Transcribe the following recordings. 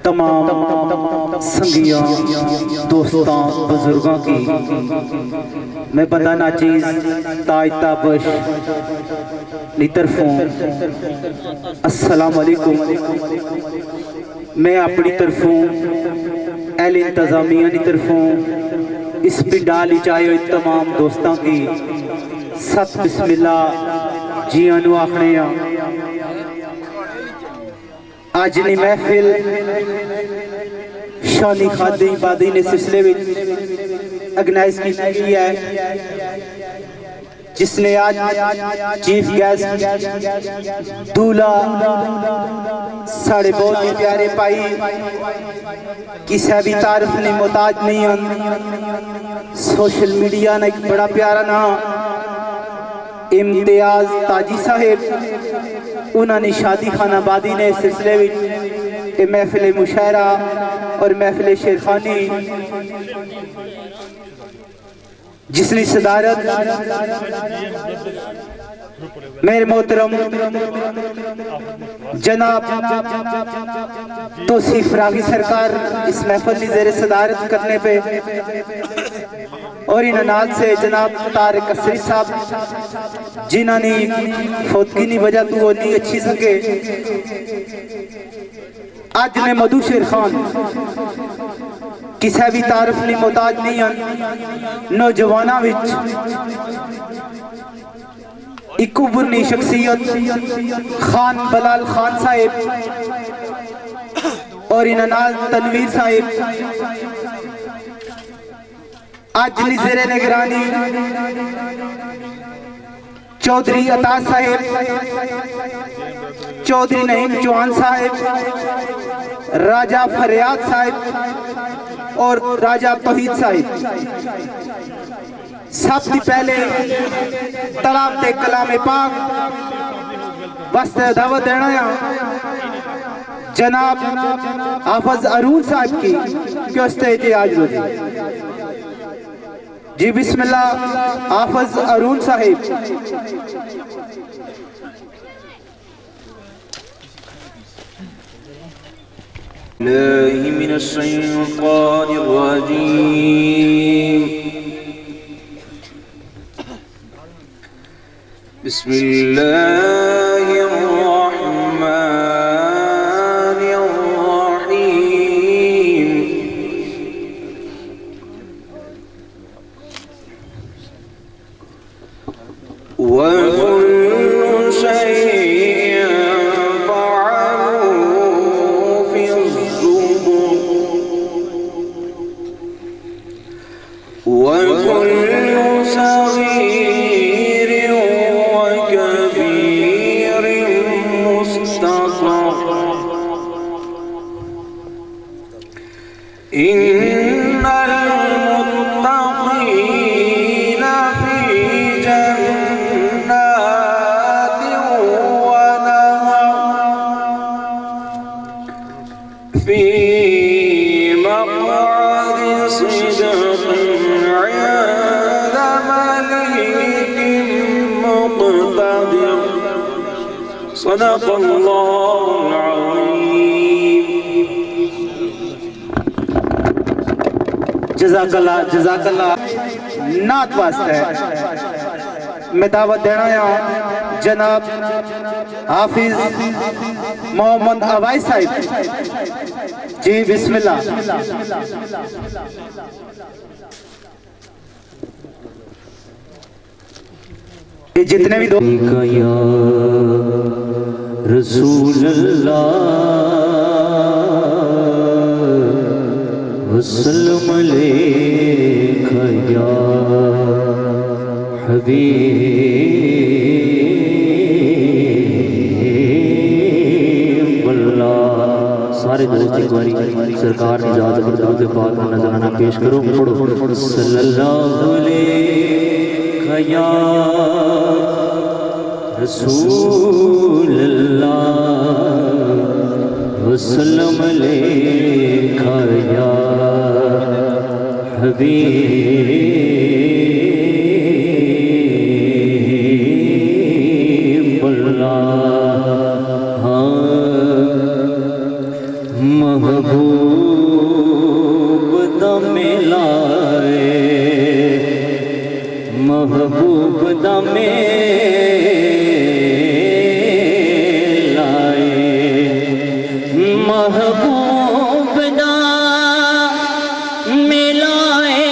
तमाम संगियों दोस्तों बुजुर्गों की मैं बंदा नाचीज ताज ताबश की तरफों अस्सलाम वालेकुम। मैं अपनी तरफों एल इंतजामिया की तरफों इस पिंडाल आए हुए तमाम दोस्तों की सत बिस्मिल्लाह जी आनू आखने आज नी महफिल शानी खादी बादी ने सिलसिले में ऑर्गेनाइज की है, जिसने आज चीफ गेस्ट दूल्हा साढ़े बहुत ही प्यारे पाई किसी भी तारीफ ने मोहताज नहीं है। सोशल मीडिया ने एक बड़ा प्यारा नाम इम्तियाज ताजी साहेब उन्होंने शादी खानाबादी ने सिलसिले में महफिल मुशायरा और महफिल शेरखानी जिसने सदारत मेरे मोहतरम जनाब तौसीफ रागी सरकार इस महफिल की ज़ेर सदारत करने पे और इन अनाज से जनाब तारिक असरी साहब जिन्होंने फौतगी की वजह तो वो नहीं अच्छी सके आज ने मधु शेर खान किसी भी तारीफ नहीं मोहताज नहीं हैं। नौजवानों एक उभरनी शख्सियत खान बलाल खान साहिब और इन अनाज तनवीर साहिब आज ज़ेरे निगरानी चौधरी अता साहेब, चौधरी नईम चौहान साहेब, राजा फरियाद साहेब और राजा तौहीद साहिब सबसे पहले तलाब ते कलाम पाक वास्ते दावत देना जनाब हाफिज अरून साहब की क्यों आज रोजी जी बिस्मिल्लाह हाफिज अरून साहिब। जज़ाकल्लाह नात वास्ते मैं दावत देना जनाब हाफिज मोहम्मद अवाई साहिब जी बिस्मिल्लाह। ये जितने भी रसूल अल्लाह वसल्लम अलैका या हबीब अल्लाह। सारे सारे दोस्त एक बारी सरकार ने इजाजत पर दरूद पाक का नजराना पेश करो। पढ़ो सल्लल्लाहु अलैहि या रसूल अल्लाह वसल्लम अलैका या हबीब अल्लाह। महबूब दमे लाए महबूब दमे महबूब दा मिलाए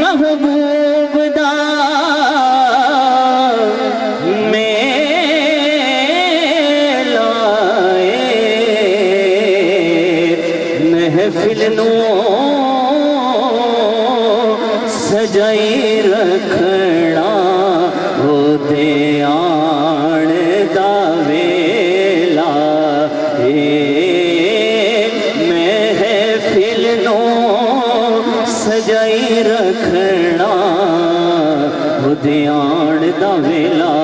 महबूब दा महफिल नू सजाई रखना होते आण दा वेला महफिल नू सजाई रखना होते आण दा वेला।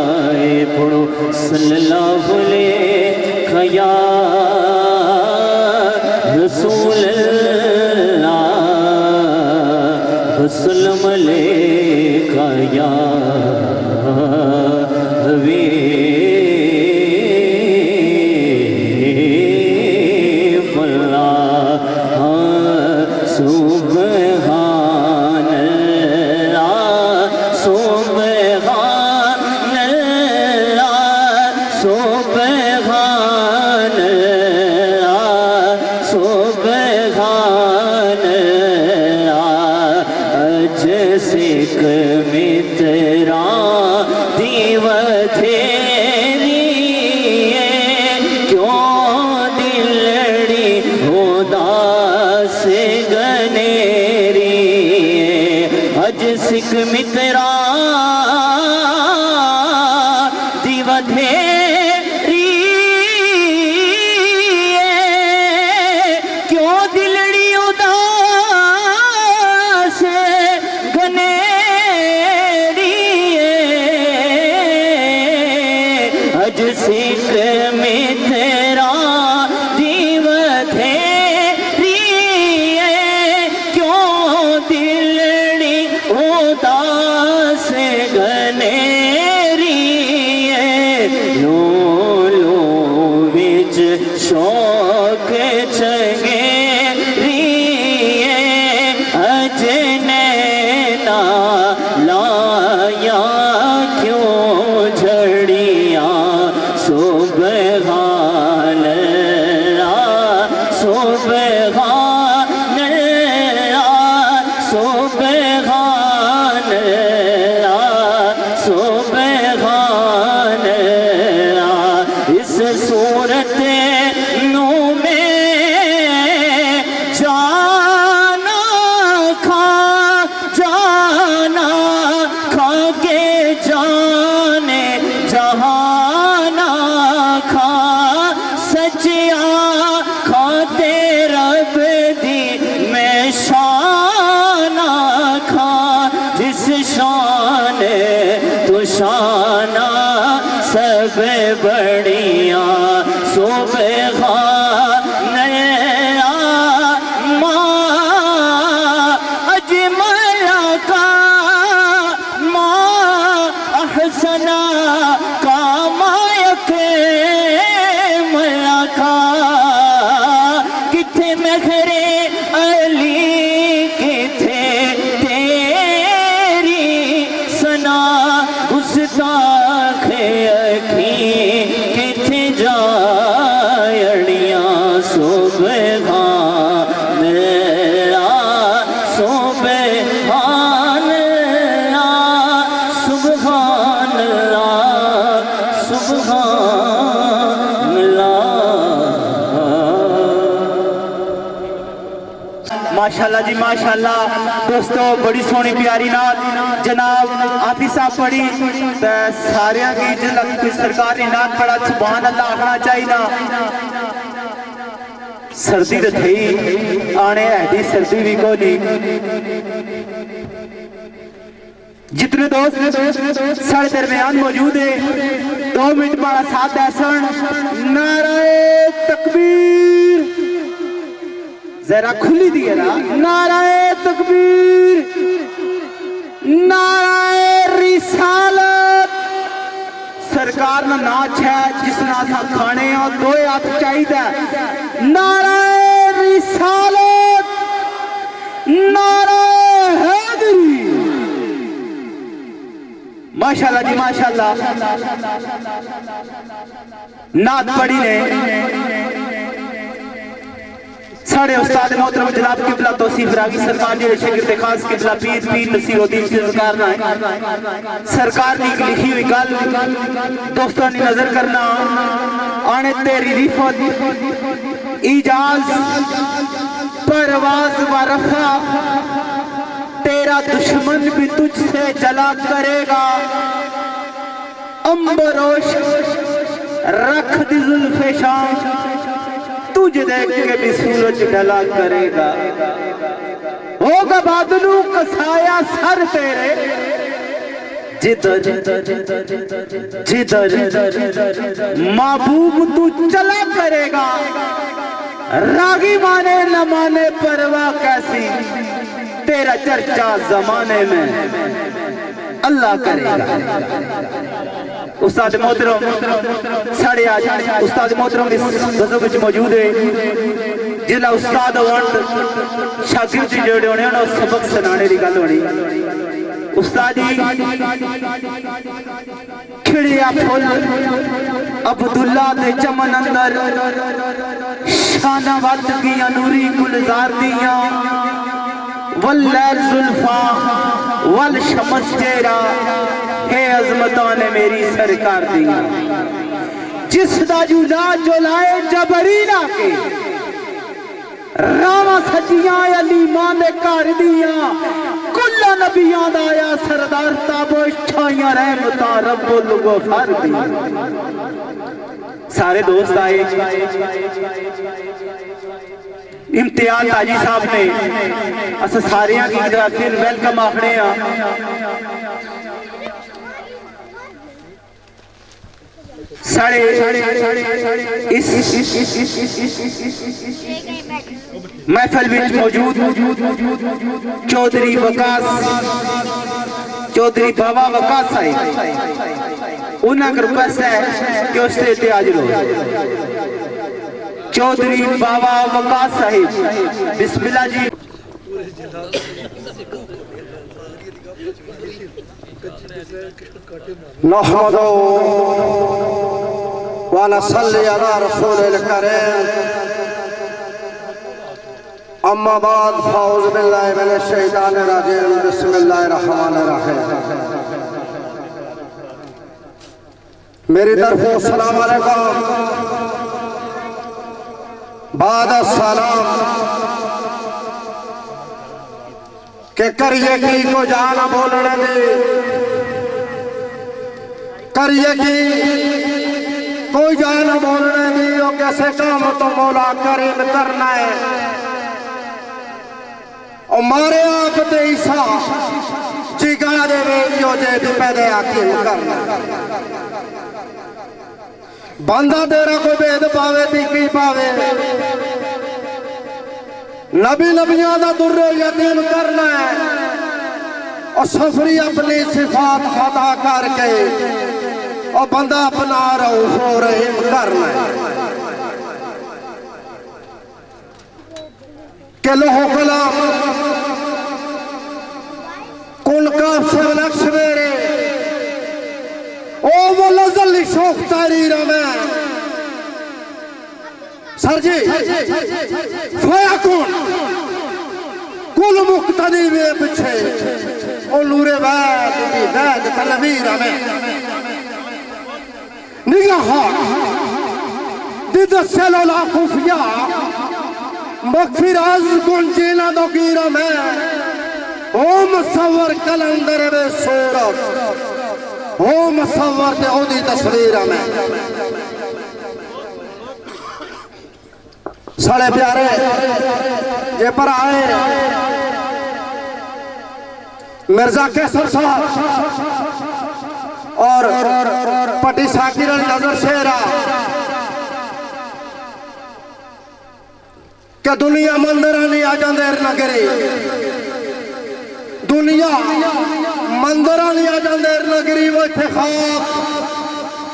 पढ़ो सल्लल्लाहु अलैहि या रसूल अल्लाह वसल्लम अलैका या हबीब अल्लाह। सुब्हान अल्लाह सुब्हान अल्लाह सुब्हान सुब्हान अज सिख मित्रा दीवथेरी क्यों दिलड़ी उदास गनेरी अज सिख मित्रा दीवथेरी क्यों दिलड़ी उदास गनेरी अज सिख मित्रा दीवथेरी क्यों दिलड़ी उदास गनेरी लो लो विच शौक चंगे अजनैना लाया क्यों झड़िया सुब्हान अल्लाह सुब्हान अल्लाह सुब्हान अल्लाह सुब्हान अल्लाह। इस सूरत नू में जाना खा के जाने जहाना खा सचिया खाते रब दी मैं शाना खा जिस शान तू शाना सब बढ़िया सुब्हान अल्लाह माँ अजमल का माँ अहसना का मायके मलका किथे मेहरे अली किथे तेरी सना गुस्ताख अखी किथे जायड़िया सुब्हान अल्लाह सुब्हान अल्लाह सुब्हान अल्लाह सुब्हान अल्लाह। माशाल्लाह जी माशाल्लाह। दोस्तों बड़ी सोहनी प्यारी नात जनाब हाफिज साहब पढ़ी ते सारे की जल्द कोई सरकारी नात पढ़ा सुभान अल्लाह आखना चाहिए ना। सर्दी तो थी आने ऐसी सर्दी भी को नहीं। जितने दोस्त साढ़े दरमियान मौजूद है 2 मिनट मारा साथ दसन। नाराए तकबीर जरा खुली दिए ना। नाराए तकबीर नाराए रिसालत। सरकार ना नाच है जिसना सा खाने और 2 हाथ चाहिए। नाराए रिसालत नाराए हैदरी। माशाल्लाह जी माशाल्लाह। नात पढ़ी ने साढ़े उस्ताद मोहतरम जनाब किबला तौसीफ रागी सरकार जी शागिर्द खास किबला पीर पीर नसीरुद्दीन सरकार ना है। सरकार ने लिखी हुई गल दोस्तों ने नजर करना आने तेरी रिफत इजाज परवाज व रफा तेरा दुश्मन भी तुझसे जला करेगा। अंबरोश रख दी जुल्फे शाम तुझे देख के भी सूरज ढला करेगा। होगा बादलों का साया सर तेरे जिधर जिधर महबूब तू चला करेगा। रागी माने न माने परवाह कैसी तेरा चर्चा जमाने में अल्लाह करेगा। उस्ताद मोहतरम साढ़े आज उस्ताद मोहतरम इस गज़ल विच मौजूद है। जिला उस्ताद वंड शागिर्द जोड़े होने ना सबक सुनाने की गल होनी। उस्ताद जी खिड़िया फुल अब्दुल्ला दे चमन अंदर शाना वत गिया नूरी गुलजार दिया वल्लैल जुल्फा वल शमस तेरा है अजमता ने मेरी सरकार दी। जिस दाजू ना जो लाए जबरी ना के रावा सजिया अली मां दे घर दिया कुल्ला नबियां दा आया सरदार ताबो छाइयां रहमतां रब्बुल गफार दी। सारे दोस्त आए। इम्तियाज हाजी साहब ने अस सारे की फिर वेलकम आखने साढ़े इस महफिल विच मौजूद चौधरी वकास चौधरी बाबा वकास साहिब उन्होंने रिक्वेस्ट है कि उससे इत्ते हाजिर हो। चौधरी बाबा वकास साहिब बिस्मिल्लाह जी। नहमदु व नसल्ली अला रसूलिल करीम अम्मा बाद फौज बिल्लाहि मिनश शैतानिर रजीम बिस्मिल्लाहिर रहमानिर रहीम। मेरी तरफ अस्सलाम वालेकुम बाद सलाम के करिए की को जाना बोलने दे करिए की कोई जाना बोलने दी वो कैसे काम तो मौला करीम करना है। और मारे आप ते ईसा जिगा दे जो जे भी पैदे हकीम करना बंदा तेरा कोई भेद पावे ती की पावे नबी नबियां दा दुर्रे यकीन करना है। और सफरी अपनी सिफात खता करके और बंदा अपना रऊफ और रहीम करना है। के लोहो कलाम कुल का नक्श मेरे ओ वो लजल शौक तारीर में सर जी फया कौन कुल मुक्तदी में पीछे ओ नूरे वैद की वैद तलवीर में निगाह दिद सलोला खुफिया मगफिराज गुंजीना दोगीरा में ओ मुसव्वर कलंदर वे सूरत ओ मुसव्वर ते ओदी तस्वीर में साढ़े प्यारे ये पर आए मिर्जा कैसर साहब और पटी साकिर नजर शेरा के दुनिया मंदिर नहीं आ जाते नगरी दुनिया मंदिर नहीं आ जाते नगरी वो इतने खाब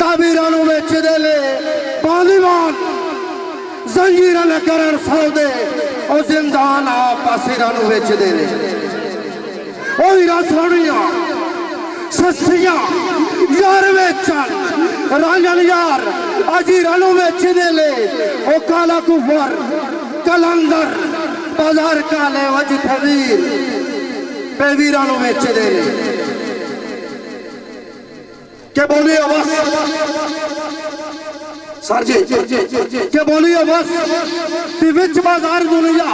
ताबीर बेच दे ले पालीवान जंजीर न करन सौदे और जिंदान आप पासीरा बेच दे ले सोनिया सस्सिया यार वेचन रांझन यार अजी रानू बेच दे ले ओ काला कुफर कलंदर बाजार काले वज खबीर बेवीरानू बेच दे ले के बोलिए बस सर जी के बोलिए बस विच बाजार दुनिया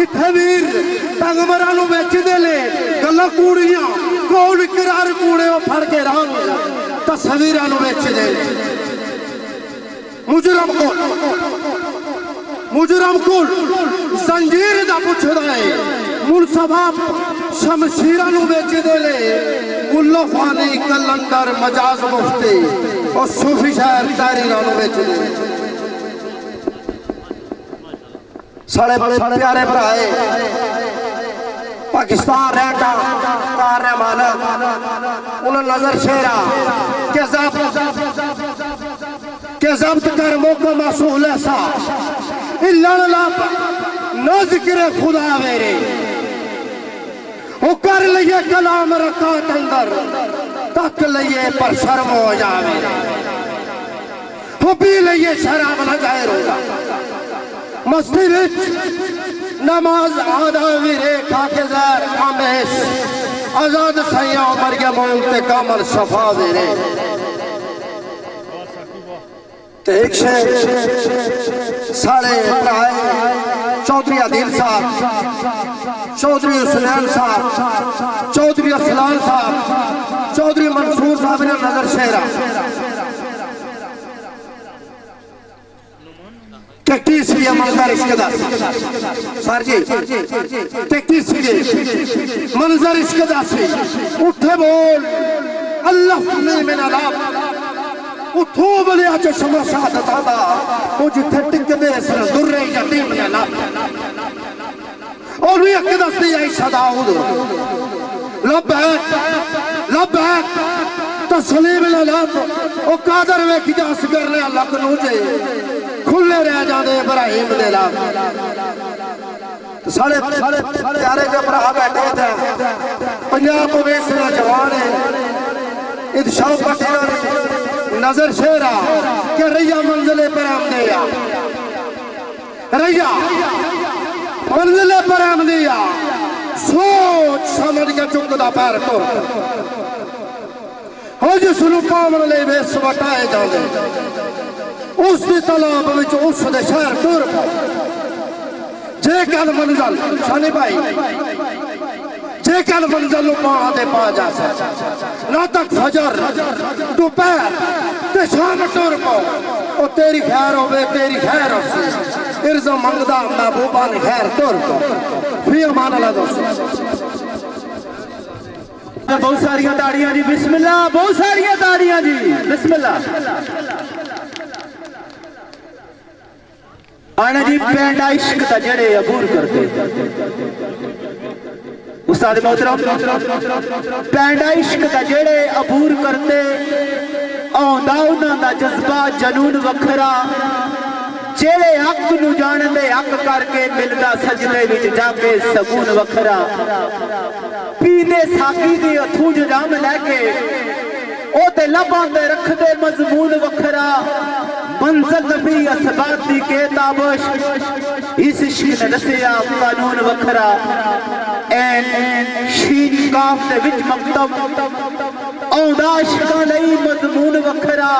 इत्थे वीर पैगंबरानू बेच दे ले गल्ला कूड़ियां कौन करार कूड़े फड़ के रंग तस्वीरानू बेच दे ले मुजरम को जंजीर दा पुछदा है मुनसबा शमशीरानू बेच दे ले उल्लो फानी कलंदर मजाज मुफ्ती और सूफी शायर तारीरानू बेच दे साढ़े बड़े प्यारे भराए पाकिस्तान रहता कार मालक उन्हें नजर शेरा के जब्त कर मौका मासूल ऐसा इल्लन लब न जिक्र खुदा मेरे वो कर लिए कलाम रकात अंदर तक लिए पर शर्म हो जावे वो पी लिए शराब न जाए रोगा मस्ती विच नमाज आदा वीरे खाके ज़ार आमेश आजाद सैया उमर के मोंगते कामल शफा वीरे एक साढ़े चौधरी आदिल साहब चौधरी हुसैन साहब चौधरी असलान साहब चौधरी मंसूर साहब ने नजर शेरा मंजर इश्क दा सर जी मंजर इश्क दा उठे बोल अल्लाह में अलाप उठो बोले चश्मा शहादत आदा वो जिथे टिकदे सन दुर्रे यतीम ने ला और भी अक दसदी आई सदाऊद लबैक तस्लीम लब ओ कादर वेख जस करने अल्लाह को जे खुले रह जाते इब्राहिम दे लब सारे प्यारे के भरा बैठे थे पंजाब प्रदेश का जवान है इदशाह पटेल नजर शेरा के रैया मंजिले पर आमदिया रैया मंजिले पर आमदिया सोच समझ के चुकदा पैर तो हो जिसनू पावन ले वेस वटाए जाते उस दी तलाब विच उस दे शहर तुर जे कल मंजिल शानी भाई जे कल मंजिल दे पा जा ना तक फजर दोपहर ते शाम तुर पाओ ओ तेरी खैर होवे तेरी खैर होसी इर्ज़ा मंगदा महबूबा ने खैर तुर पाओ फी अमान अल्लाह दोस्त बहुत सारिया ताड़ियां जी बिस्मिल्लाह बहुत सारिया ताड़ियां जी बिस्मिल्लाह आने जी पेंड इश्क दा जेड़े अबूर करते उस्ताद मोहतरम पेंड इश्क दा जेड़े अबूर करते आंदा उन्हां दा जज्बा जनून वखरा जेड़े हक नू जानदे हक करके मिलदा सजदे विच जाके सकून वखरा पीने साकी दे अथू जाम लैके ओ ते लबां ते रखदे मजमून वखरा मंज़िल नबी असबाब दी किताबश इस इश्क ने दसिया कानून वखरा ऐन शीन काफ दे विच मकतब औंदा इश्कां लई मजमून वखरा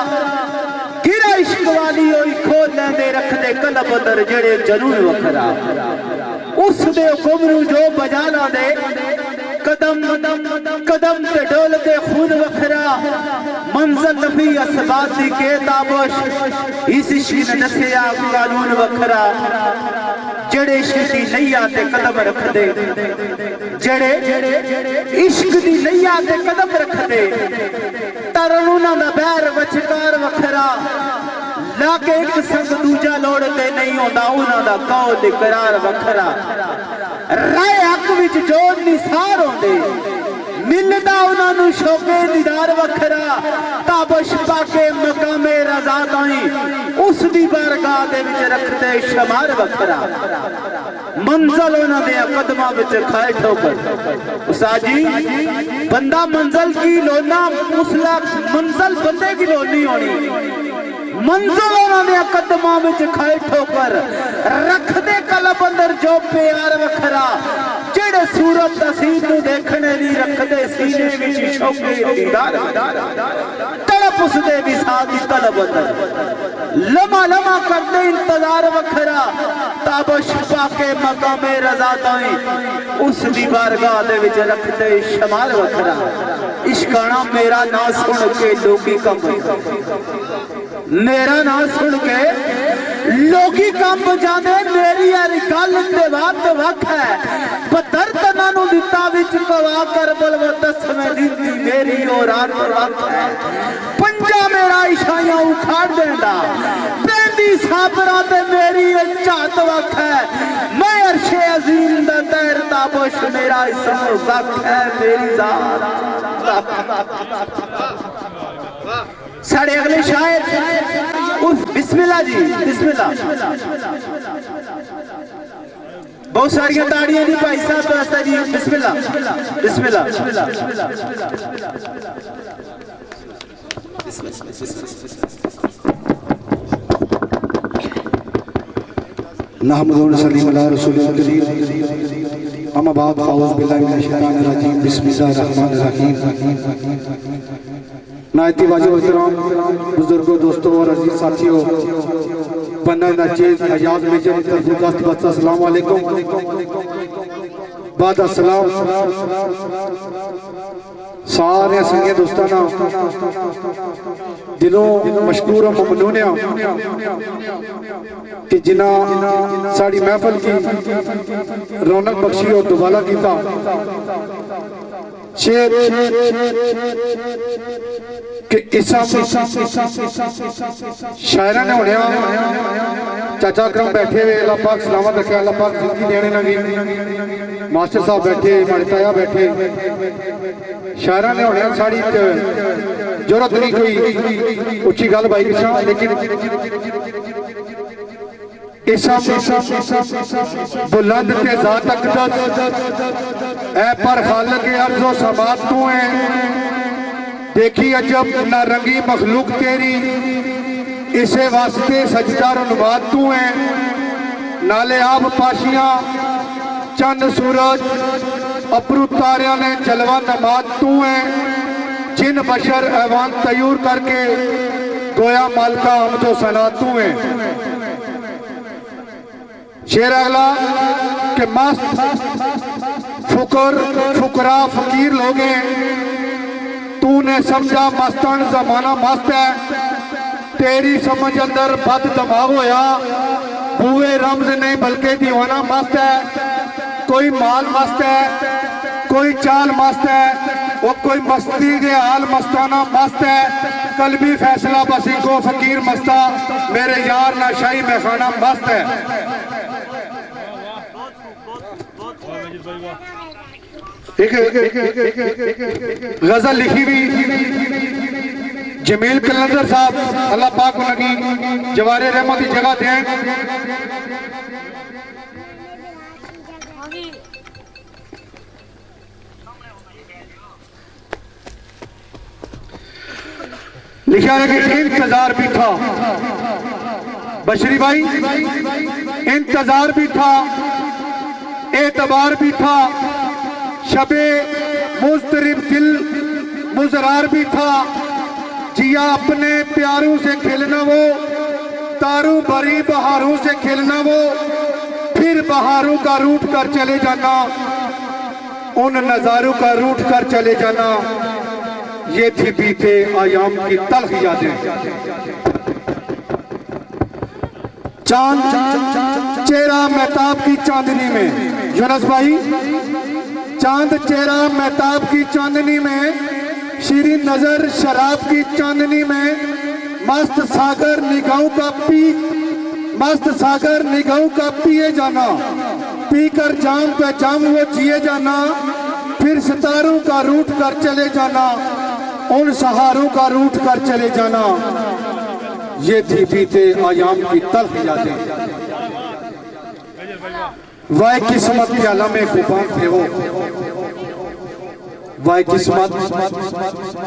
गिरा इश्क वाली होई खोल लेंदे रखदे कलब अंदर जेड़े जनून वखरा उस दे गुमरू जो बजा लांदे कदम कदम ते डोलते खून वखरा मंजल नफी असबात दी के ताबश इस इश्क ने दसिया कानून वखरा जेड़े इश्क दी नैया ते कदम रखदे जेड़े इश्क दी नैया ते कदम रखदे तरन उन्हां दा बैर वचकार वखरा लाके एक संग दूजा लोड़ते नहीं होंदा उन्हां दा कौल इकरार वखरा राय हक विच जो निसार होंदे मिलदा उन्हां नूं शौके दीदार वखरा ताबश पाके मकामे रज़ा ताईं उस दी बारगाह दे विच रखदे शमार वखरा मंजिल उन्हां दे कदमां विच खाए ठोकर उस्ताद जी बंदा मंजिल की लोना मुसला मंजिल बंदे की लोनी होनी मंजिल उन्होंने कदमां विच खाए ठोकर रखदे कलब अंदर जो प्यार वखरा जेड़े सूरत तसीर नूं देखने दी रखदे सीने विच शौके दीदार तड़प उसदे विसाल दी तलब अंदर लमा लमा करदे इंतजार वखरा ताबश पाके मकामे रज़ा ताईं उस दी बारगाह दे विच रखदे शमाल वखरा इश्काना मेरा ना सुन के लोगी कंब मेरा ना सुन के लोगी कंब जाने मेरी हर गल ते बात वख है बदर तना नू दिता विच कवा कर बलव दसवें दिन दी मेरी ओ रात वख है पंजा मेरा इशाइयां उखाड़ देंदा पेंदी साबरा ते मेरी झात वख है मैं अरशे अजीम दा तैर ताबश मेरा इसम वख है मेरी जात साढ़े अगले शायर उफ बिस्मिल्लाह जी बिस्मिल्लाह बहुत सारी ताड़ियां दी भाई साहब रास्ता जी बिस्मिल्लाह बिस्मिल्लाह नहमदुहु व नसल्ली अला रसूलिल करीम अम्मा बाद अऊज़ु बिल्लाहि मिनश शैतानिर रजीम बिस्मिल्लाहिर रहमानिर रहीम नायती वाजिब एहतराम बुजुर्गों दोस्तों और अजीज साथियों बन्ना नचेज हजाज मेजर तरफुदस्त बच्चा अस्सलाम वालेकुम बाद अस्सलाम सारे संगे दोस्ताना दिलों मशकूर और ममनून कि जिन्ना साड़ी महफल की रौनक बख्शी और दुबाला कीता शेर कि इसा शायरा ने होने चाचा अकरम बैठे हुए अल्लाह पाक सलामत रखे अल्लाह पाक जिंदगी देने लगी मास्टर साहब बैठे मड़ताया बैठे शायरा ने होने साड़ी जरूरत नहीं कोई उच्ची गल भाई किसा लेकिन बुलंद ते ज़ात अक़दस ऐ पर खालिक अर्ज़ व समात तू है देखी अजब ना रंगी मखलूक तेरी इसे वास्ते सजदा रुनवात तू है नाले आब पाशियां चंद सूरज अबरू तारिया ने जलवा नमात तू है जिन बशर ऐवान तयूर करके गोया मालका हम तो सना तू है शेर अगला के मस्त फुकरा फकीर लोग हैं तूने समझा मस्तान जमाना मस्त है तेरी समझ अंदर बद दिमाग होया बुए रमज नहीं बल्कि दीवाना मस्त है कोई माल मस्त है कोई चाल मस्त है वो कोई मस्ती के हाल मस्ताना मस्त है कल भी फैसला बसी को फकीर मस्ता मेरे यार ना शाही में खाना मस्त है एक गजल लिखी हुई जमील कलंदर साहब अल्लाह पाक को लगी जवारे रहमत की जगह दें लिखा है कि इंतजार भी था बशरी भाई इंतजार भी था एतबार भी था शबे मुस्तरिब दिल मुजरार भी था जिया अपने प्यारों से खिलना वो, तारू भरी बहारों से खिलना वो, फिर बहारों का रूठ कर चले जाना, उन नजारों का रूठ कर चले जाना। ये थी बीते आयाम की तल्ख यादें। चांद चेहरा महताब की चांदनी में, यूनुस भाई, चांद चेहरा महताब की चांदनी में, शीरीन नजर शराब की चांदनी में, मस्त सागर निगाहों का पिए जाना, पीकर जाम पे जाम वो जिए जाना, फिर सितारों का रूठ कर चले जाना, उन सहारों का रूठ कर चले जाना। ये थी बीते आयाम की तल्ख यादें। वह किस्मत के आलमे खुबान थे वो, वह किस्मत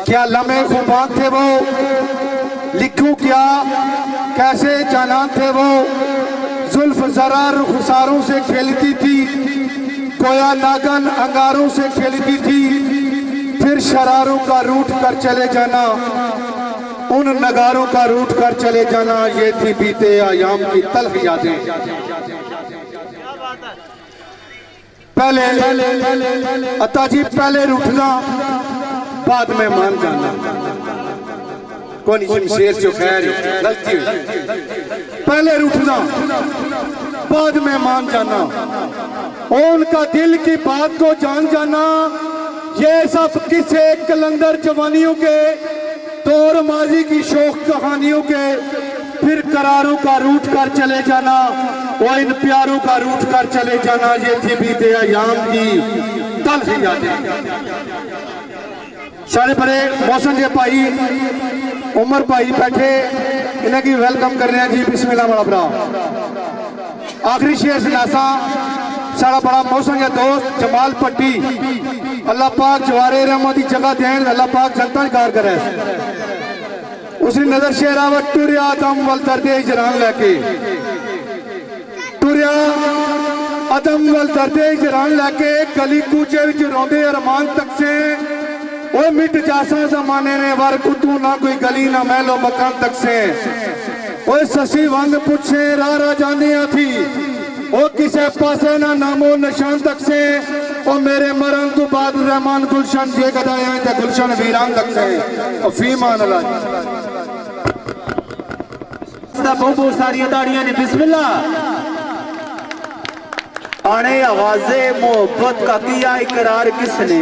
क्या लम्हे खुबान थे वो, लिखूं क्या कैसे जानान थे वो। जुल्फ जरा रुखसारों से खेलती थी, कोया नागन अंगारों से खेलती थी, फिर शरारों का रूठ कर चले जाना, उन नगारों का रूठ कर चले जाना। ये थी बीते आयाम की तल्ख यादें। पहले अता जी पहले रूठना बाद में मान जाना। कौन शमशेर जो खैर गलती हुई, पहले रूठना बाद में मान जाना, उनका दिल की बात को जान जाना। ये सब किसे कलंदर जवानियों के, दौर माजी की शौक कहानियों के, फिर करारों का रूठ कर चले जाना, वो इन प्यारों का रूठ कर चले जाना। ये थी बीते आयाम की तल्ख यादें। सारे बड़े मौसम के भाई उमर भाई बैठे, इन्हें की वेलकम कर रहे हैं जी। बिस्मिल्लाह बड़ा बड़ा आखिरी शेर सुनासा सारा बड़ा मौसम के दोस्त जमाल पट्टी, अल्लाह पाक जवारे रहमत की जगह दें, अल्लाह पाक जनता कार करे। उसी नजर शेरावत टुरिया आदम वल दर्दे इजरान लेके, टुरिया आदम वल दर्दे इजरान लेके, गली कूचे विच रोंदे अरमान तक से, वो मिट जासा जमाने ने वार कुतू ना कोई गली ना महलो मकान तक से। वो ससी वंग पुछे रारा जानिया थी, वो किसे पासे ना नामो निशान तक से। वो मेरे मरण तो बाद रहमान गुलशन जे गदाया थे गुलशन वीरान तक से। और फीमान अल्लाह बहुत सारी ताड़ियां ने। बिस्मिल्लाह। आने आवाज़े मोहब्बत का किया इकरार किसने,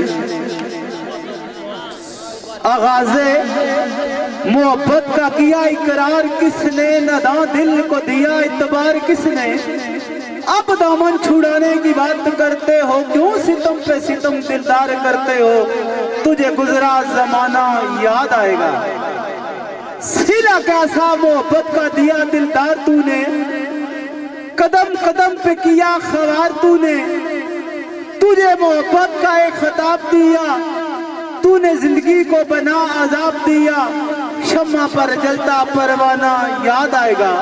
आगाज़े मोहब्बत का किया इकरार किसने, नदा दिल को दिया इतबार किसने। अब दामन छुड़ाने की बात करते हो, क्यों सितम पे सितम दिलदार करते हो। तुझे गुजरा जमाना याद आएगा, सिला कैसा मोहब्बत का दिया दिलदार तूने, कदम कदम पे किया खरार तूने। तुझे मोहब्बत का एक खिताब दिया, तूने जिंदगी को बना अजाब दिया। शम्मा पर जलता परवाना याद आएगा,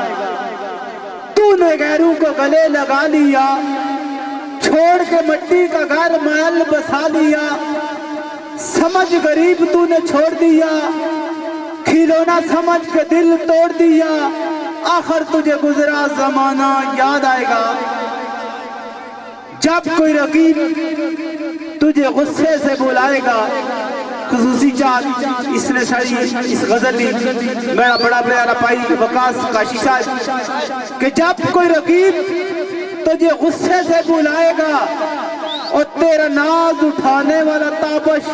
तूने गैरों को गले लगा लिया, छोड़ के मिट्टी का घर महल बसा लिया। समझ गरीब तूने छोड़ दिया, खिलौना समझ के दिल तोड़ दिया। आखिर तुझे गुजरा जमाना याद आएगा, जब कोई रकीब तुझे गुस्से से बुलाएगा। खुसूसी चाल इसने सारी इस गजल में मेरा बड़ा प्यारा भाई वकास काशी साहब कि जब कोई रकीब तुझे गुस्से से बुलाएगा और तेरा नाज उठाने वाला ताबश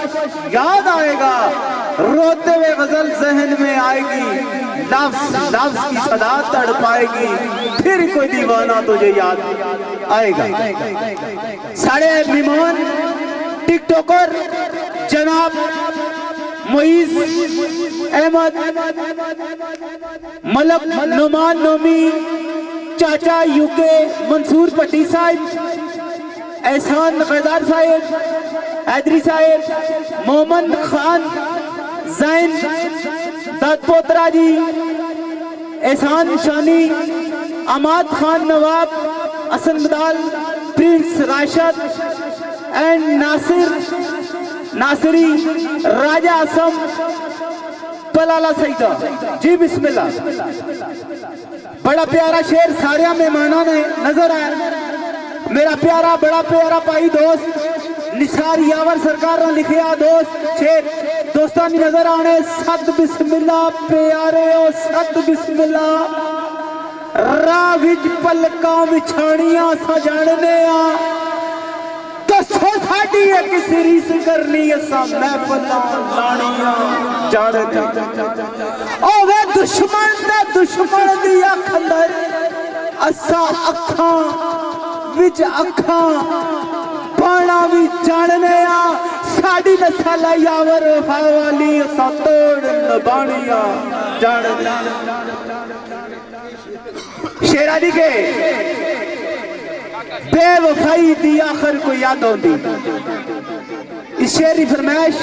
याद आएगा। रोते हुए गजल जहन में आएगी, लफ्ज लफ्ज की सदा तड़पाएगी, फिर कोई दीवाना तुझे याद आएगा। सारे मेहमान टिकटॉकर जनाब मोइज अहमद, मलक नुमान नोमी, चाचा यूके मंसूर पट्टी साहब, एहसान नकेदार साहब, हैदरी साहब, मोहम्मद खान जैन दत्तपोत्रा जी, एहसान शानी, अमाद खान नवाब, हसन मदाल, प्रिंस राशिद एंड नासिर नासिरी, राजा असम, पलाला सईदा जी बिस्मिल्लाह। बड़ा प्यारा शेर सारे मेहमानों ने नजर आया। मेरा प्यारा बड़ा प्यारा भाई दोस्त निसार यावर सरकार ने लिखिया दोस्त शेर दोस्तों की नजर आने। सत बिस्मिल्लाह प्यारे ओ सत बिस्मिल्लाह। राह विच पलकां विछाणियां सजाणने आ दसो साडी एक सीरीज करनी असा महफिलां लाणियां जाणने। ओवे दुश्मन ते दुश्मन दी अख अंदर असा अखां विच अखां पाना भी जाणने आ। साडी नस्ल यावर वाली असा तोड़ नबाणियां जाणने। शेरा दी के बेवफाई दी आखिर को याद होती। इस शेर की फरमाइश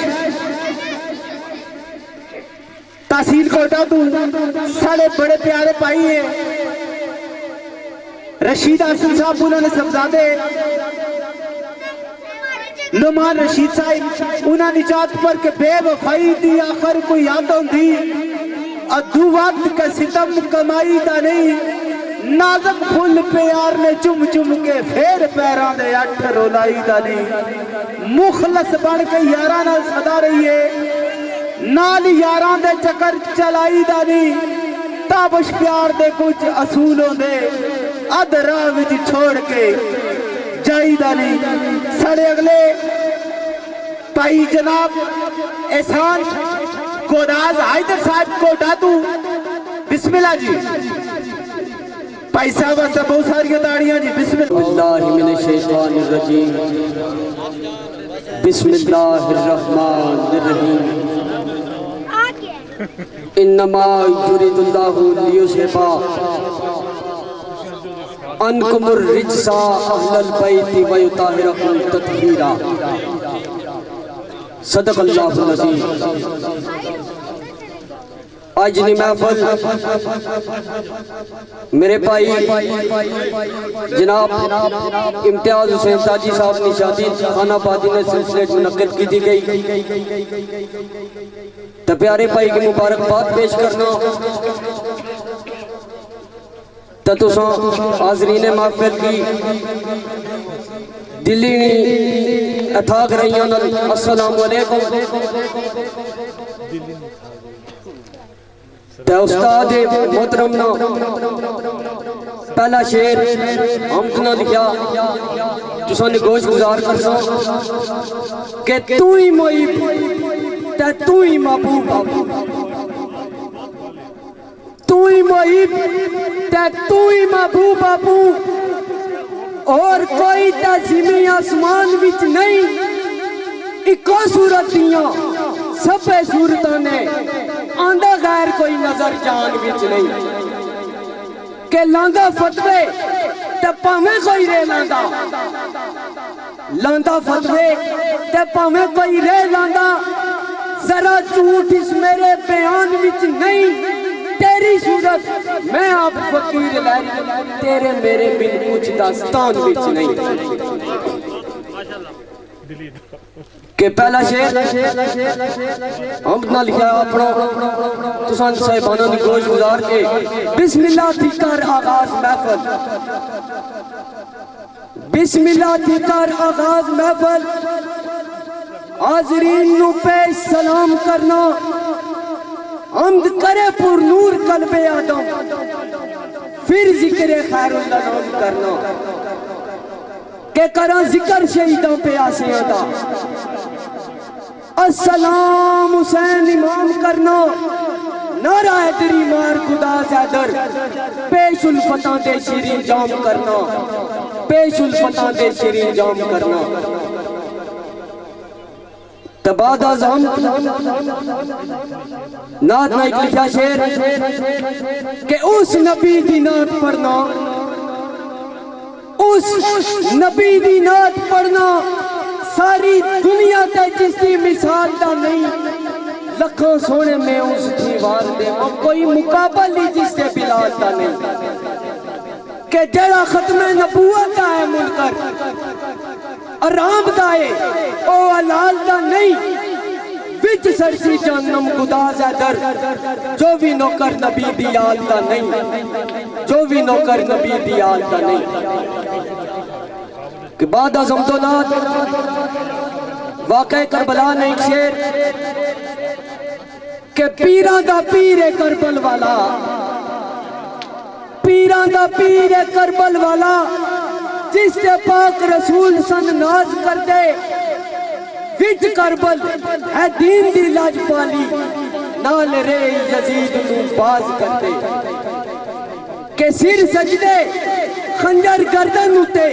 तहसील कोटा तू साढ़े बड़े प्यारे भाई है रशीद हसन साहब उन्होंने सबजादे नुमान रशीद साहब उन्होंने निजात पर के बेवफाई दी आखिर को याद होती। अधू वक्त का सितम कमाई दा नहीं नाजक फुल प्यार ने चुम चुम के फेर पैरां दे अठ रोलाई दा नहीं। मुखलस बन के यारां नाल सदा रही है नाल यारां दे चक्कर चलाई दा नहीं। ताबश प्यार दे कुछ असूल होंदे अध राह विच छोड़ के जाईदा नहीं। साढ़े अगले भाई जनाब एहसान गोदाज हाइदर साहब कोटा तू बिस्मिल्लाह जी। भाई साहब वास्ते बहुत सारी ताड़ियां जी बिस्मिल्लाह। बिस्मिल्लाहिर्रहमानिर्रहीम। इन्नमा युरिदुल्लाहु लियुज़हिबा अन्कुमुर रिज्सा अहलल बैति व युताहिरकुम तत्हीरा। सदक़ल्लाहुल अज़ीम। आज नी महफिल मेरे भाई जनाब इम्तियाज हुसैन ताजी साहब की शादी खानाबादी ने सिलसिले मुनक्किद की दी गई। तो प्यारे भाई की मुबारकबाद पेश करना तो तुसा हाज़रीन महफिल की दिल्ली अथा रही। अस्सलाम वालेकुम। उस्ताद मोहतरम ना पहला शेर हमद ना लिखा तुसा गोश गुजार कर सो कि तू ही मोईब ते तू ही महबूब। तू ही मोईब ते तू ही महबूब बाबू और कोई तज़ीमी आसमान विच नहीं। इको सूरत दियां सबे सूरतां ने आंदा गैर कोई नजर जान विच नहीं। के लांदा फतवे ते भावें कोई रे लांदा लांदा फतवे ते भावें कोई रे लांदा। जरा झूठ इस मेरे बयान विच नहीं। तेरी सूरत मैं आप फकीर लै तेरे मेरे बिन कुछ दास्तान विच नहीं। के पहला शेर हम ना लिखा अपना तुसान साहिबानों की गोश गुजार के बिस्मिल्लाह थी कर आगाज महफिल। बिस्मिल्लाह थी कर आगाज महफिल। हाज़रीन नु पेश सलाम करना हमद करे पुर नूर कल्बे आदम फिर जिक्र खैरुल्लाह नाम करना के करा जिक्र शहीदों पे आसियां दा। अस्सलाम हुसैन इमाम करना नारा हैदरी मार खुदा सैदर पेश उल्फता दे शिरीन जाम करना पेश उल्फता दे शिरीन जाम करना। तबाद आज़म नात में लिखा शेर के उस नबी दी नात पढ़ना उस नबी दी नात पढ़ना सारी दुनिया ते जिसकी मिसाल दा नहीं। लखों सोने में उस दीवार दे कोई मुकाबल ही जिससे बिलाल दा नहीं। के जड़ा खत्म नबूवत दा है मुनकर आराम दा है ओ हलाल दा नहीं। विच विच सरसी जहन्नम गुदाज है दर जो भी नौकर नबी दी याद दा नहीं, जो भी नौकर नबी दी याद दा नहीं। कि बाद अज़मतोनाद वाक़े करबला ने एक शेर के पीरां दा पीर है करबल वाला, पीरां दा पीर है करबल वाला, जिससे पाक रसूल सन नाज कर दे विच करबल है दीन दी लाज पाली, नाल रे यजीद नू बाज कर दे। के सिर सजदे खंजर गर्दन उते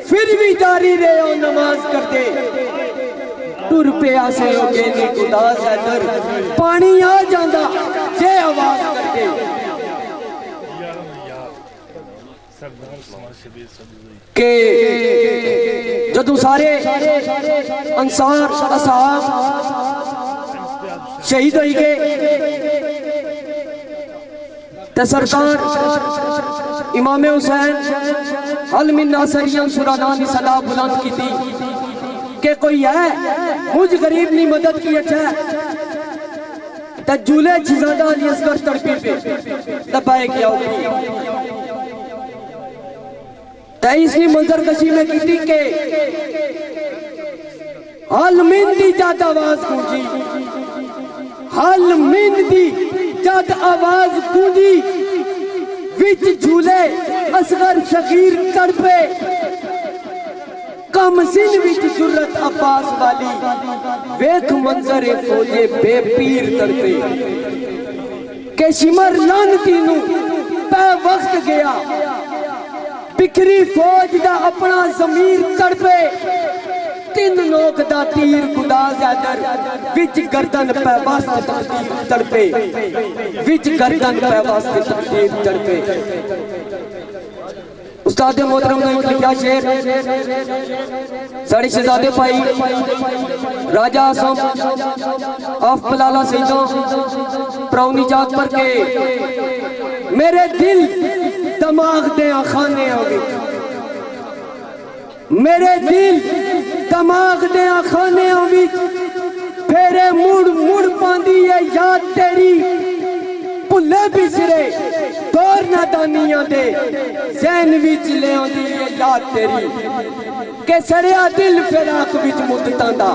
फिर भी जारी रहे ओ नमाज कर दे। टुर पे आसे होगे नी उदास है दर पानी आ जांदा जे आवाज कर दे। के जदों सारे अंसार असहाब शहीद हो गए ते सरकार इमाम हुसैन हल मिन नासरियन सुरानानी सलाह बुलंद की थी कि कोई है मुझ गरीब ने मदद की अच्छा ते झूले छिजादा अली असगर तड़पी पे दबाए किया इसकी मंजर कशी में की थी के हल मिन दी जात आवाज गूंजी, हल मिन दी जात आवाज गूंजी विच झूले असगर शकीर तड़पे, कम सिन विच जुर्रत अब्बास वाली वेख मंजर फौजे बेपीर तड़पे। के शिमर लानती नू पै वक्त गया बिखरी फौज दा अपना जमीर तड़पे, तीन नोक दा तीर गुदाज दर विच गर्दन पे वास्त तकदीर तड़पे, विच गर्दन पे वास्त तकदीर तड़पे। उस्ताद मोहतरम ने लिखा शेर साढ़े शहजादे भाई राजा आसम ऑफ पलाला सईदों प्राउनी जात पर के मेरे दिल दमाग दे खाने आवे, मेरे दिल दमाग दे खाने आवी फेरे मुड़ मुड़ पांदी है याद तेरी, भुले बिसरे दौर नादानियां दे ज़हन विच ले आंदी है याद तेरी। के सड़िया दिल फिराक विच मुद्दतां दा,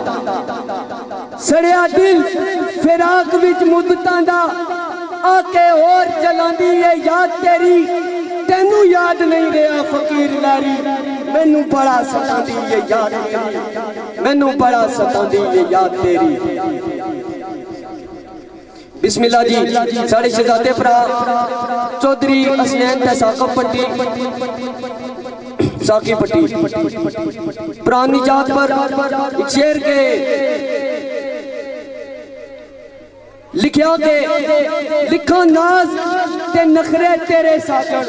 सड़िया दिल फिराक विच मुद्दतां दा आके और जलांदी है याद तेरी। तेनू याद नहीं रहा फकीर लारी, मैनू बड़ा सतांदी है याद तेरी, मैनू बड़ा सतांदी है याद तेरी। बिस्मिल्लाह जी साढ़े शहजादे भरा चौधरी असनैन ते साकिब पट्टी साकी पट्टी पुरानी जात पर एक शेर के लिखिया के लिखा नाज ते नखरे तेरे साजन,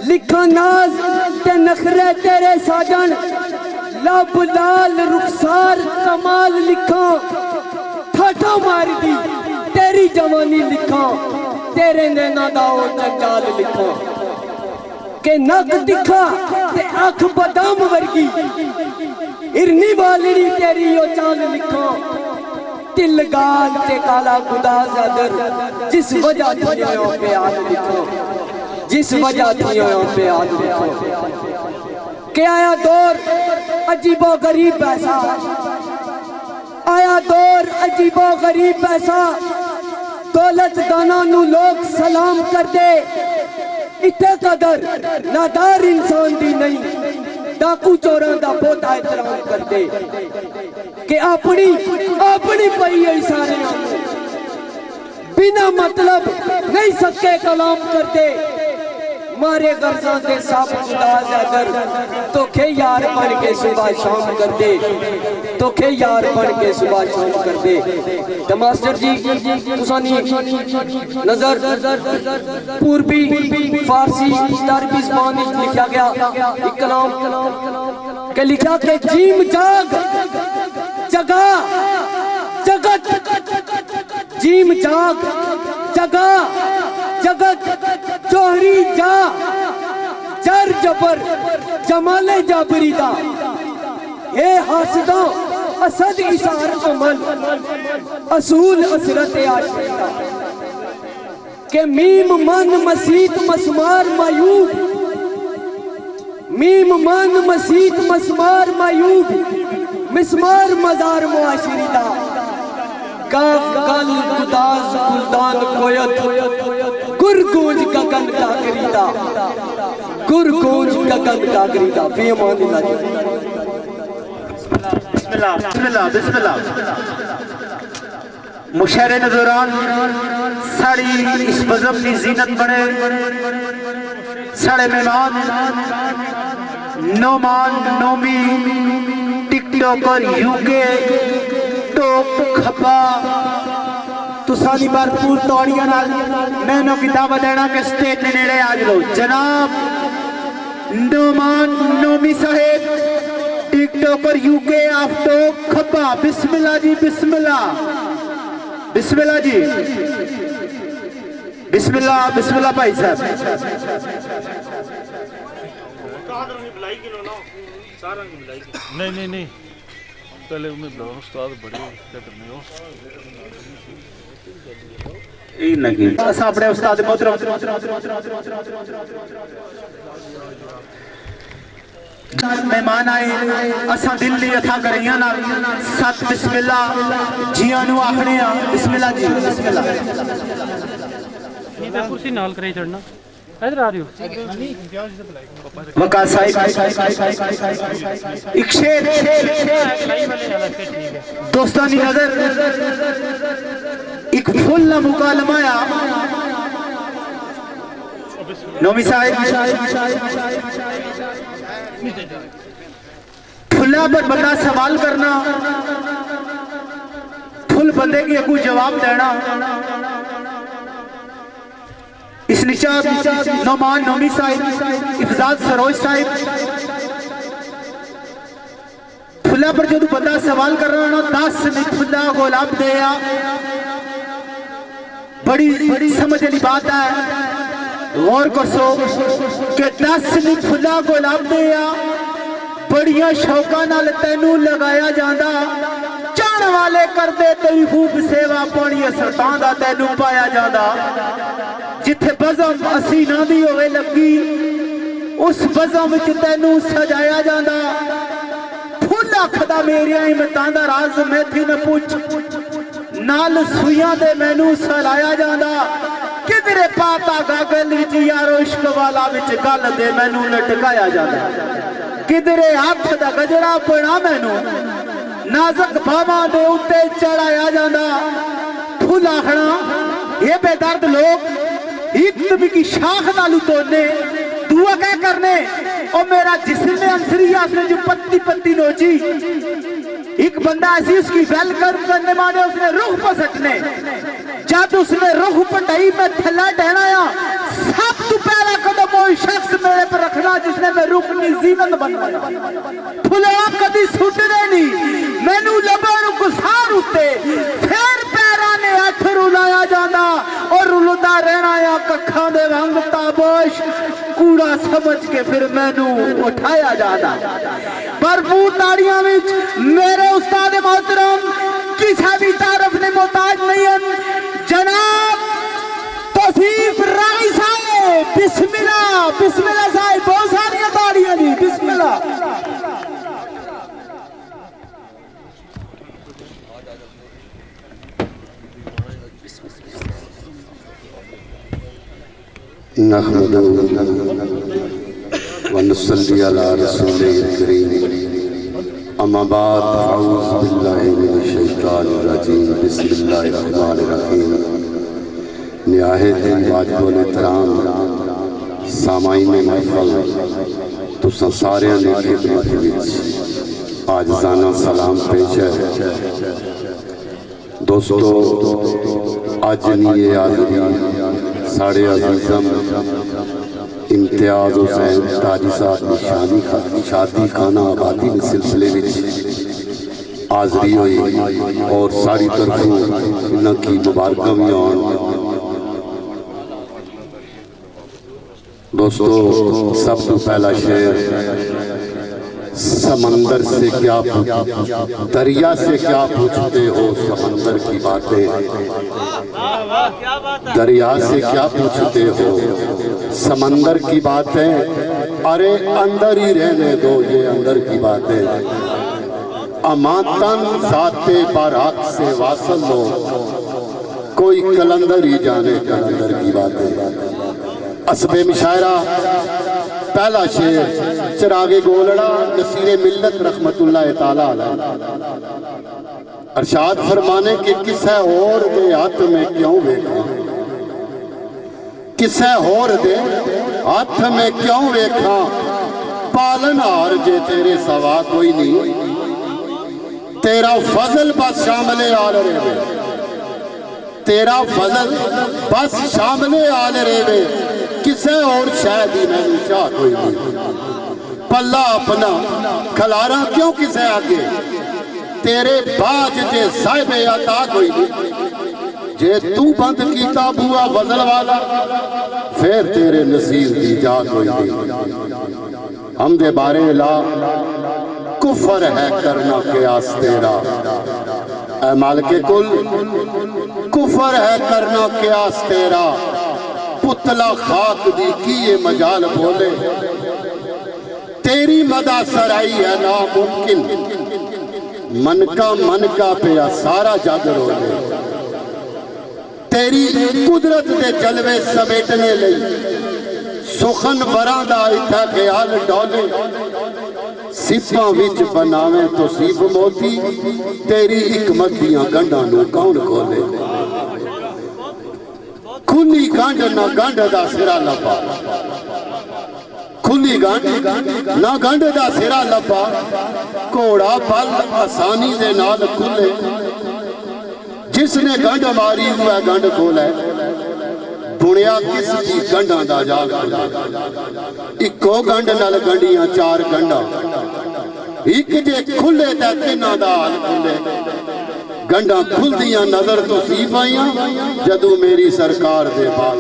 लिखा नाज ते नखरे तेरे साजन, लब लाल रुखसार कमाल लिखा, ठाठा मार दी तेरी जवानी लिखा, तेरे नैना दा ओ जंजाल लिखा। के नक दिखा ते अख बदाम वर्गी, हिरनी वालड़ी तेरी ओ चाल लिखा, तिल गाल ते काला गुदाज दर जिस वजह थियों पे आज लिखो, जिस वजह थियों पे आज लिखो। के आया दौर अजीबो गरीब पैसा, आया दौर अजीबो गरीब पैसा, दौलत दाना नू लोग सलाम कर दे, इत्थे कदर नादार इंसान दी नहीं, डाकू चोरां दा बहुता एहतराम कर दे। कि अपनी अपनी पई है सारे बिना मतलब नहीं सके कलाम करते, मारे गर्जा दे सब उदास अगर तोखे यार बन के सुबह शाम कर दे, तोखे यार बन के सुबह शाम कर दे। तो मास्टर जी तुसानी नजर पूर्वी फारसी अरबी ज़बान में लिखा गया एक कलाम के लिखा के जीम जाग जगा जगत, जीम जाग जगा जगत, जोहरी जा जर जबर जमाले जाबरी दा, ए हासदों असद इशार अमल असूल असरत आशिका के मीम मन मसीत मसमार मायूब, मीम मन मसीत मसमार मायूब, मिसमार मजार मुआशिरिदा, काफ गल गुदाज गुलदान कोयत, गुरगूंज गगन कागरीदा, गुरगूंज गगन कागरीदा। फी अमानिल्लाह। बिस्मिल्लाह बिस्मिल्लाह बिस्मिल्लाह। मुशहरे दौरान साड़ी इस मजहब की जीनत बने साढ़े मेहमान Noman Nomi TikToker UK top खपा तुसानी भरपूर तौड़ियां नाल मैनों की दावत देना के स्टेज ने नेड़े आ जाओ। जनाब नोमान नोमी साहेब टिकटॉकर यूके ऑफ टॉप खपा। बिस्मिल्लाह जी बिस्मिल्लाह बिस्मिल्लाह जी बिस्मिल्लाह बिस्मिल्लाह भाई साहब। नहीं नहीं पहले उन्हें बुलाओ उस्ताद बड़े क्या करने हो अपने उस्ताद मोहतरम मेहमान आए असा दिल्ली अथा करियां ना सत बिस्मिल्लाह जियां नु आखने आ। बिस्मिल्लाह जी बिस्मिल्लाह। इधर कुर्सी नाल करे चढ़ना इधर आ रही हो वका साहिब एक शेर दोस्तानी नजर एक फुल ना मुकालमाया नोमी साहिब फुल्ला पर बंदा सवाल करना फुल बंदे की अगू जवाब देना। इस निशात नोमान नोमी साहिब इफजाज सरोज साहिब फुल्ला पर जो बंदा सवाल कर रहा ना 10 मिनट फुल्ला गुलाब दे बड़ी समझ वाली बात है। गौर करसो कि 10 मिनट फुल्ला गुलाब दे बड़िया शौका नाल तेनू लगाया जांदा चाण वाले करदे तेरी खूब सेवा पानी सरतां दा तेनू पाया जांदा। जिथे बज़म असी ना दी होवे लगी उस बज़म विच तेनू सजाया जांदा। फुल आखदा मेरिया हिम्मतां दा राज मैथी न पूछ नाल सुइयां दे मैनू सलाया जांदा। किधरे पाता गागल विच यारो इश्क वाला विच गल दे मैनू लटकाया जांदा। किधरे हाथ दा गजरा बना मैनू नाजक बावां दे उत्ते चढ़ाया जांदा। फुल आखना ये बेदर्द लोग एक नबी की शाख नालू तोड़ने दुआ क्या करने और मेरा जिस्म अंसरिया उसने जो पत्ती पत्ती नोची एक बंदा ऐसी उसकी वेलकम करने माने उसने रुख पसटने जब उसने रुख पटाई में थल्ला टहनाया सब तो पहला कदम वो शख्स मेरे पर रखना जिसने मैं रुकनी जीनत बनवाया। फुला कदी सुटने नहीं मैनू लबां गुसार उत्ते फिर पैरां ने हथ रुलाया जांदा और रुलदा रहना या कखा दे वांग ताबोश कूड़ा समझ के फिर मैनू उठाया जाता। भरपूर ताड़ियां विच मेरे उस्ताद मोहतरम किसी भी तारफ ने मोहताज नहीं है जनाब तौसीफ राई साहब। बिस्मिल्लाह बिस्मिल्लाह साहब बहुत सारी ताड़ियां जी बिस्मिल्लाह। नहमदुहु व नुसल्ली अला रसूलिल करीम अम्मा बाद अऊज़ु बिल्लाहि मिनश शैतानिर रजीम बिस्मिल्लाहिर रहमानिर रहीम। निहायत वाजिबुल एहतराम सामाईन महफल तुसां सारियां दी खिदमत विच आजिज़ाना सलाम पेश है। दोस्तों अज नी ये हाज़री साढ़े अज़ीज़म इम्तियाज़ हुसैन ताजी साहब शादी खाना आबादी के सिलसिले में हाज़री हुई और सारी तरफों इनकी मुबारक भी आन। दोस्तों सब तो पहला शेर समंदर से क्या दरिया से क्या पूछते हो समंदर की बातें, दरिया से क्या पूछते हो समंदर की बातें। अरे अंदर ही रहने दो ये अंदर की बातें। अमातन साते बारात से वासल हो, कोई कलंदर ही जाने कलंदर की बातें। असबे मुशायरा पहला शेर चिरागे गोलड़ा नसीरे मिल्लत रहमतुल्लाह ताला अलैह। अरशाद फरमाने के किसे और दे हाथ में क्यों वेखा, किसे और दे हाथ में क्यों वेखा, पालन हार जे तेरे सवा कोई नहीं, तेरा फजल बस शामले आल रेवे, तेरा फजल बस शामले आल रेवे, किसे और शायद ही मैंने चाह कोई नहीं। पल्ला अपना खलारा क्यों किसे आगे, तेरे बाज जे साहिबे अता कोई नहीं। जे तू बंद कीता बुआ वजल वाला, फिर तेरे नसीब दी जा कोई नहीं। हम दे बारे ला कुफर है करना कयास तेरा, ऐ मालिके कुल कुफर है करना कयास तेरा। पुतला खाक दी की ये मजाल बोले, तेरी मदा सराई है नामुमकिन, मन का पिया सारा जग रोले। तेरी कुदरत दे जलवे समेटने लई, सुखन वरां दा इत्था ख्याल डोले। सिपां विच बनावे तो सीब मोती, तेरी हिकमत दियां गंढां नूं कौन खोले। खुली गंढ ना गंढ दा सिरा लपा, खुली गंढ ना गंढ दा सिरा लपा, घोड़ा बल आसानी दे नाल खुले। जिसने गंढ मारी हुआ गंढ खोले, बुनिया किस दी गंढां दा जाल खुले। इको गंढ नाल गंढियां चार गंढां, एक जे खुले ते तिन्हां दा हाल खुले। गंढा खुलदियां नजर तो सी पाइयां, जदू मेरी सरकार दे बाल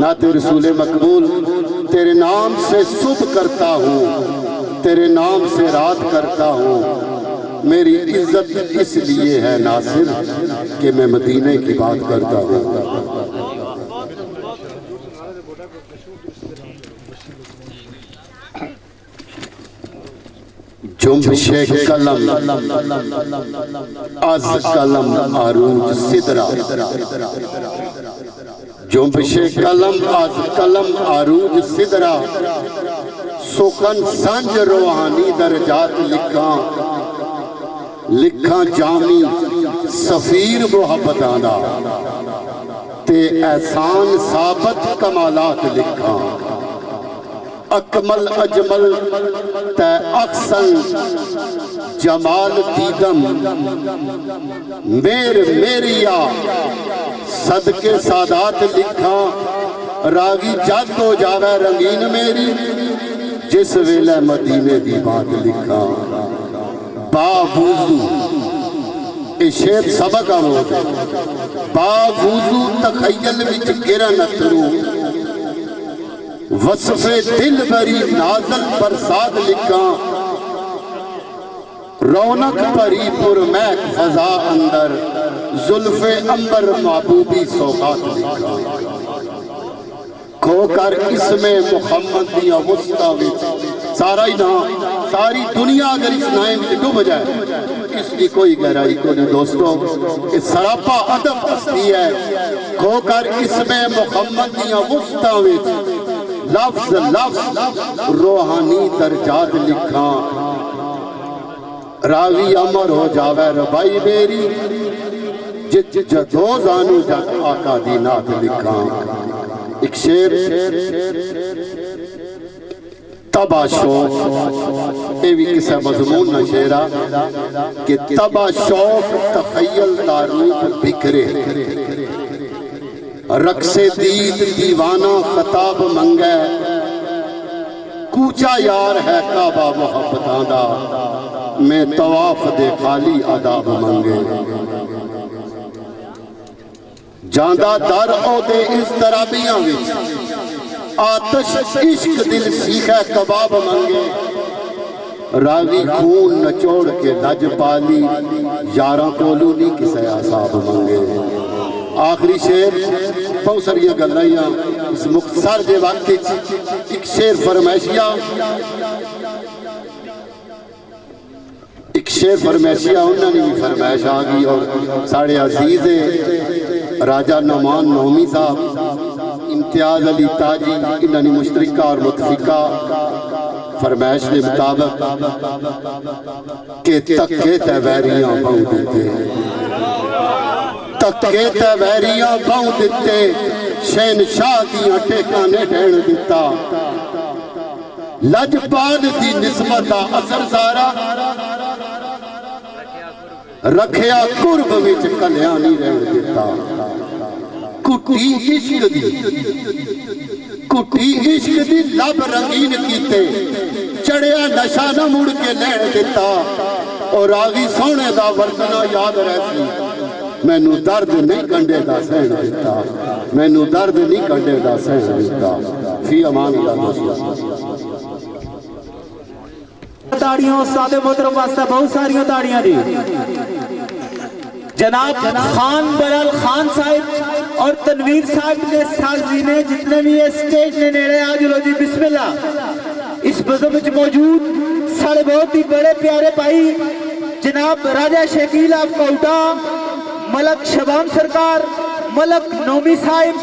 ना ते रसूले मकबूल। तेरे नाम से सुबह करता हूँ, तेरे नाम से रात करता हूँ। मेरी इज्जत इसलिए है नासिर कि मैं मदीने की बात करता हूँ। जुम्बशे कलम आज कलम आरूज सिदरा, जुम्बशे कलम आज कलम आरूज सिदरा। सुखन संज रूहानी दर्जात लिखा, लिखा जामी सफीर मोहब्बतां दा, ते एहसान साबत कमालात लिखा। अकमल अजमल ते अक्सन जमाल दीदम, मेर मेरिया सदके सादात लिखा। रागी जद हो जावे रंगीन मेरी, जिस वेले मदीने दी बात लिखा। बावुजू ए शेर सबक आमोद, बावुजू तखयल विच गिरन अथरू, वसफे दिल भरी नाजल बरसात लिखा। रौनक भरी पुरमहक फजा अंदर, जुल्फे अंबर महबूबी सौगात लिखा। खोकर इसमें मुहम्मद दिया वस्ता विच, सारा ही ना सारी दुनिया अगर इस नाम में डूब जाए, इसकी कोई गहराई को नहीं दोस्तों। ये सरापा अदब हस्ती है। खोकर इसमें मुहम्मद दिया वस्ता विच, लफ्ज लफ्ज रूहानी दर्जात लिखा। रावी अमर हो जावे रबाई मेरी, जिज जदो जानू जग आका दी नात लिखा। एक शेर तबा शौक, ये भी किसी मजमून न शेरा कि तबा शौक तखयल तारूफ बिखरे। रक्से दीद दीवाना खताब मंगे, कूचा यार है काबा मोहब्बतां दा, मैं तवाफ दे खाली आदाब मंगे। जांदा दर ओदे इस तराबियां विच, आतश इश्क दिल सीखा कबाब मंगे। रावी खून नचोड़ के लज पाली यारां कोलू नहीं किसे आसाब मंगे। आखिरी शेर बहुत सारिया गल्लां इस मुख्तसर दे वक्त एक शेर फरमाइशिया उन्होंने भी फरमाइश आ गई और साढ़े अजीज राजा नौमान नौमी साहब इम्तियाज अली ताजी इन्होंने मुश्तरिका और मुतफिका फरमाइश के मुताबिक के तके तवैरियां बहु दिते, तके तवैरियां बहु दिते, शहनशाह दियां टेकां ने ढेण दिता, लजपाल दी निस्बत दा असर सारा रखिया कुर्ब विच कलिया नहीं रहन दिता। कुटी इश्क दी लब रंगीन कीते, चढ़िया नशा न मुड़ के लैन दिता, और रावी सोने दा वर्तना याद रहती, मैनू दर्द नहीं कंडे दा सहन दिता, मैनू दर्द नहीं कंडे दा सहन दिता। फी अमान अल्लाह। ताड़ियों उस्ताद मोहतरम वास्ते बहुत सारिया ताड़ियां दी। जनाब खान बलाल खान साहब और तनवीर साहब के साज़ीने जितने भी स्टेज ने नेड़े आज लो जी बिस्मिल्लाह। इस बज़म में मौजूद सारे बहुत ही बड़े प्यारे भाई जनाब राजा शकील ऑफ कोटा, मलक शबाम सरकार, मलक नौमी साहब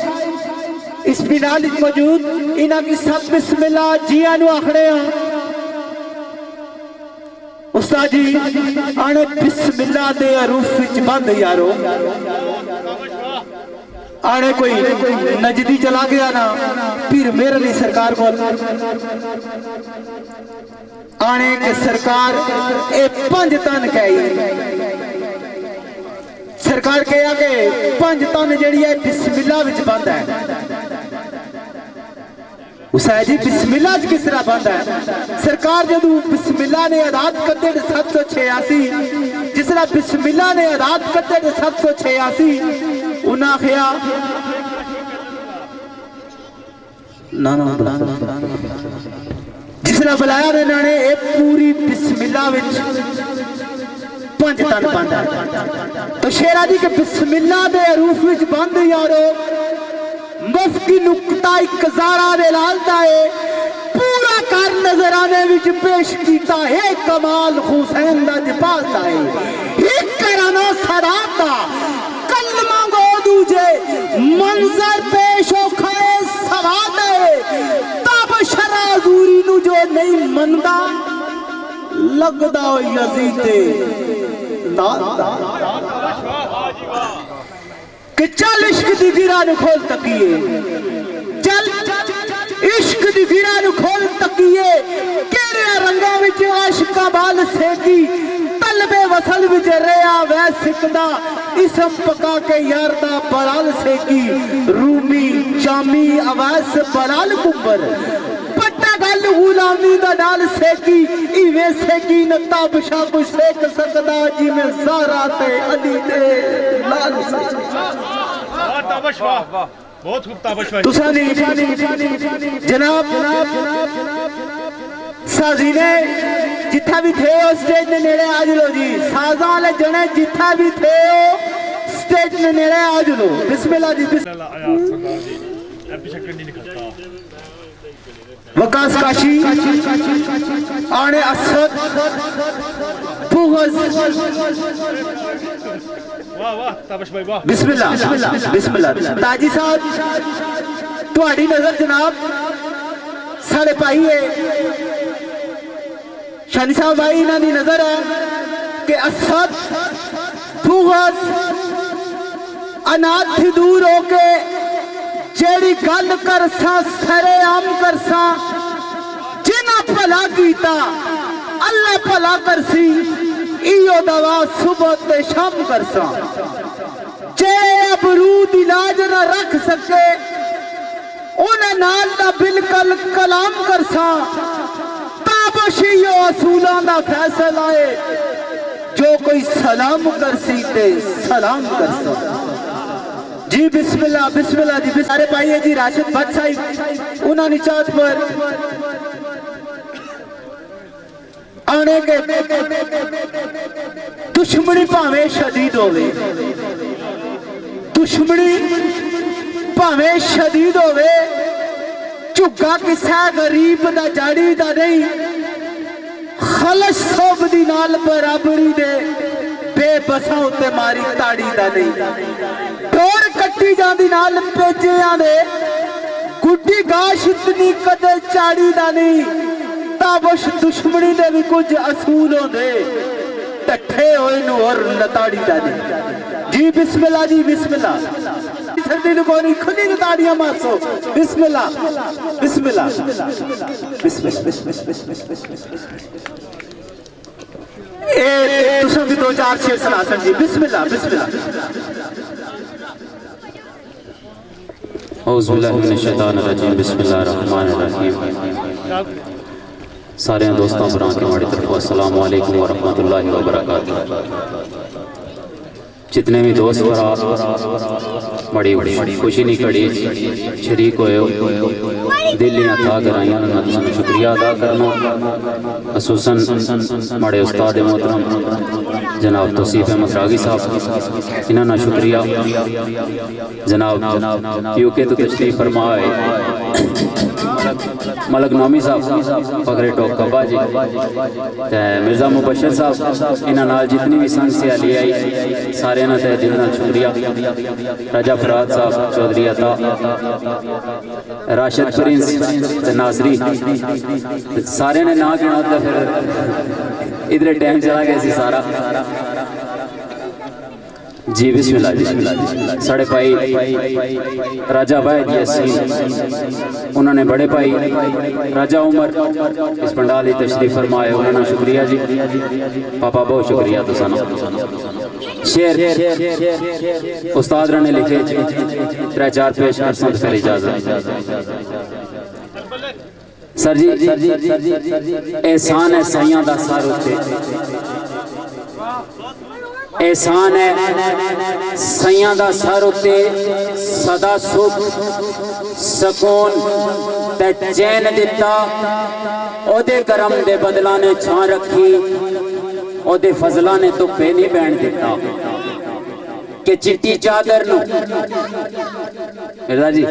इस बिनाल मौजूद, इन्हों की सब बिस्मिल्लाह जी आखड़े हैं। उस्ताद जी आने बिस्मिल्लाह दे अरूफ विच बंद यारो, आने कोई नजदी चला गया ना फिर मेरे लिए सरकार को आने के सरकार ए 5 टन कही, सरकार कहा कि 5 टन जी है बिस्मिल्लाह विच बंद है। उसाई जी बिस्मिल्लाह किस तरह बंद है? सरकार जदू बिस्मिल्लाह ने आदात करते 786, जिसरा बिस्मिल्लाह ने आदात करते 786 उन्हें आखिया ना जिसरा बुलाया इन्होंने ये पूरी बिस्मिल्लाह विच 5 टन बंद है। तो शेरा जी के बिस्मिल्लाह दे अरूफ विच बंद यारो मुफ्ती नुक्ता इकजारा दे लालता है पूरा कर नजराने विच पेश कीता है कमाल हुसैन दा जपालता है एक कराना सराता कलमा गो दूजे मंजर पेश हो खाए सवाद है तब शराजूरी नु जो नहीं मनदा लगदा यजीदे कि चल इश्क दी गिरा नु खोल तकिए, चल इश्क दी गिरा नु खोल तकिए, केरे रंगा विच आशिका बाल सेकी, तलबे वसल विच रिया वै सिकदा, इसम पका के यार दा बलाल सेकी, रूमी जामी आवाज बलाल कुंबर, पट्टा गल गुलामी दा डाल सेकी, इवे सेकी न ताबशा को सेक सकदा जिवें ज़ारा ते अली ते लाल सेकी। बहुत खूब ताबशवा जनाब साज़ीने जिथा भी थे स्टेज ने नेड़े आज लो जी, साजा वाले जने जिथा भी थे स्टेज ने नेड़े आज लो बिस्मिल्लाह जी। वकास काशी आने असद बिस्मिल्लाह बिस्मिल्लाह। ताजी साहब तुहाडी नजर जनाब साढ़े भाई है शानी साहब भाई इन्हों की नजर है कि असद फुगस अनाथ दूर होके जेड़ी गल कर सा सरे आम कर सा जिन्ना भला कीता अल्लाह भला कर सी इो दवा सुबह ते शाम कर सा जे अबरूद इलाज न रख सके उन्हें नाल दा बिल्कुल कलाम कर सा ताबशियो असूलों दा फैसला है जो कोई सलाम कर सी ते सलाम कर सा जी। बिस्मिल्लाह बिस्मिल्लाह जी। सारे भाई है जी राशिद भट्ट साहिब उन्होंने चाहत पर आने के दुश्मनी भावें शदीद होवे, दुश्मनी भावें शदीद होवे, झुग्गा किसा गरीब दा जाड़ी दा नहीं, खलस सोब दी नाल बराबरी दे बेबसा उत्ते मारी ताड़ी दा नहीं, डोर कट्टी जांदी नाल पेजियां दे गुड्डी गाश इतनी कदे चाड़ी दा नहीं, ताबश दुश्मनी दे भी कुछ असूल होंदे, टट्ठे होए नू और लताड़ी दा नहीं। जी बिस्मिल्लाह, जी बिस्मिल्लाह, सर्दी नु कोनी खुली नु ताड़ियां मारसो, बिस्मिल्लाह बिस्मिल्लाह बिस्मिल्लाह। ए तुसां भी दो चार शेर सुना सन जी, बिस्मिल्लाह बिस्मिल्लाह। औज़ु बिल्लाहि मिनश शैतानिर रजीम, बिस्मिल्लाहिर रहमानिर रहीम। सारे दोस्तों भरावां की हमारी तरफ अस्सलाम वालेकुम व रहमतुल्लाहि व बरकातुहू। जितने भी दोस्त भरा बड़ी खुशी नहीं कड़ी शरीक होए दिलियां था कराइयां, तुम शुक्रिया अदा करना। खसूसन बड़े उस्ताद मोहतरम जनाब तौसीफ अहमद रागी साहब, इन्होंने शुक्रिया। जनाब यूके तो तशरीफ फरमाए मलक नौमी साहब, फखरे टोक कब्बा जी, मिर्जा मुबशर साहब, इन्होंने जितनी भी संग से अली आई सारे ना तय दिल नाल शुक्रिया। राजा फराद साहब, चौधरी अता, राशिद प्रिंस, नाजरी, सारे ने ना गिना तो फिर इधर टाइम चला गया सी सारा। जी बिस्मिल्लाह जी। साढ़े भाई राजा भाई यासीन, उन्होंने बड़े भाई राजा उमर इस पंडाल ही तशरीफ फरमाए, उन्होंने शुक्रिया जी। पापा बहुत शुक्रिया। तो साना शेर उस्ताद ने लिखे 3-4 पेश कर संत फिर इजाजत। सर जी एहसान है साइयां दा सर उत्ते, एहसान है साइयां दा सर उत्ते, सदा सुख सकून ते चैन दिता, ओदे करम दे बदला ने छां रखी, ओदे फजला ने धुप्पे नहीं पैण दिता। कि चिट्टी चादर नू जी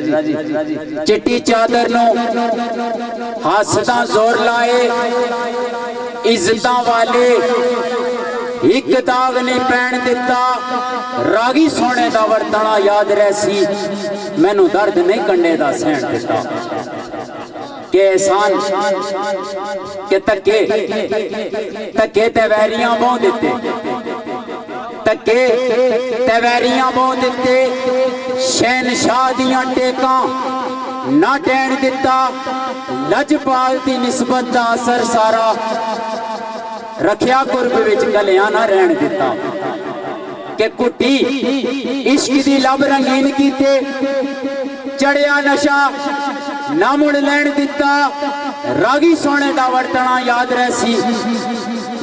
चिट्टी चादर नू हासदा जोर लाए, इज्जतां वाले एक दाग ने पैण दिता, रागी सोने दा वर्तना याद रहसी, मैनू दर्द नहीं कंडे दा सहन दिता। के एहसान के तके ते वैरियां मोह दिते, तके ते वैरियां मोह दिते, शहनशाह दियां टेकां ना टैण दिता, लजपाल दी निस्बत दा असर सारा रखिया कुर्ब विच गलियां ना रहन दिता। के कुटी इश्क दी लब रंगीन कीते, चढ़िया नशा ना मुड़ लैन दिता, रागी सोने दा वर्तना याद रहसी,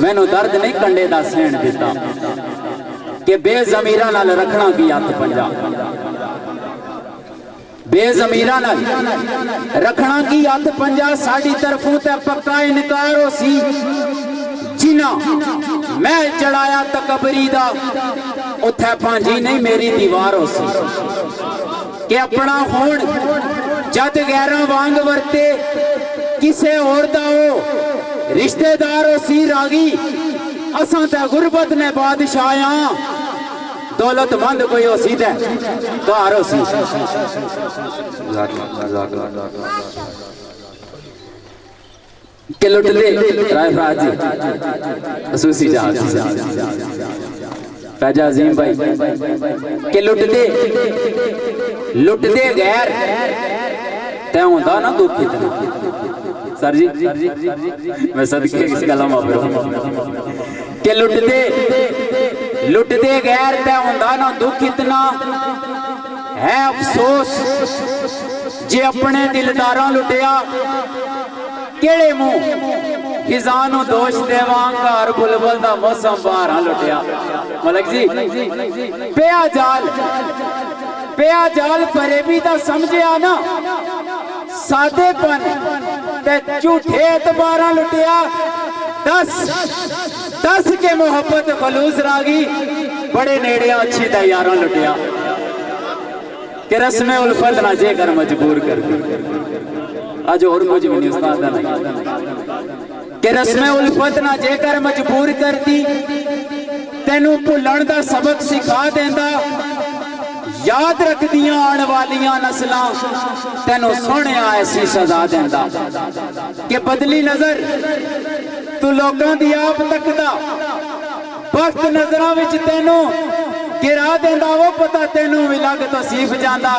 मैनू दर्द नहीं कंडे दा सहन दिता। के बेजमीरा नाल रखना की हथ पंजा, बेजमीरा नाल रखना की हथ पंजा, साडी तरफों ते पक्का इनकार हो सी, जिना मैं चढ़ाया तकबरी दा उथे भांजी नहीं मेरी दीवार हो सी। कि अपना होण जद गैरां वांग वरते, किसे होर दा हो रिश्तेदार हो सी रागी, असां ते गुरबत ने बादशाह, दौलतमंद कोई हो सी ते घर हो सी। के लुट ले रायफराज जी खसूसी जहाज राजा अजीम भाई, के लुट दे गैर तै होंदा ना दुख इतना। सर जी मैं सदके इस कलम के लुट दे गैर तै होंदा ना दुख इतना, है अफसोस जे अपने दिलदारां लुटिया, केड़े मुंह खिजानो दोष देवांगा, हर बुलबुल दा मौसम बाहर लुटिया। मलक जी पिया जाल फरेबी दा समझिया ना, सादेपन ते झूठे एतबारां लुटिया, दस के मोहब्बत खलूस रागी बड़े नेड़े अच्छी तैयारा लुटिया कि रस्म उल्फत ना जेकर मजबूर कर दी। अज और कुछ भी नहीं उस्ताद नहीं कि रस्म उल्फत ना जेकर मजबूर कर दी, तेनू भुलन दा सबक सिखा देंदा, याद रख दियां आने वालियां नस्लां, तेनू सोहणिया ऐसी सजा देंदा कि बदली नजर तू लोकां दी आप तकदा, वक्त नजरां विच तेनू गिरा देंदा, वो पता तेनू भी लग तो सीफ जांदा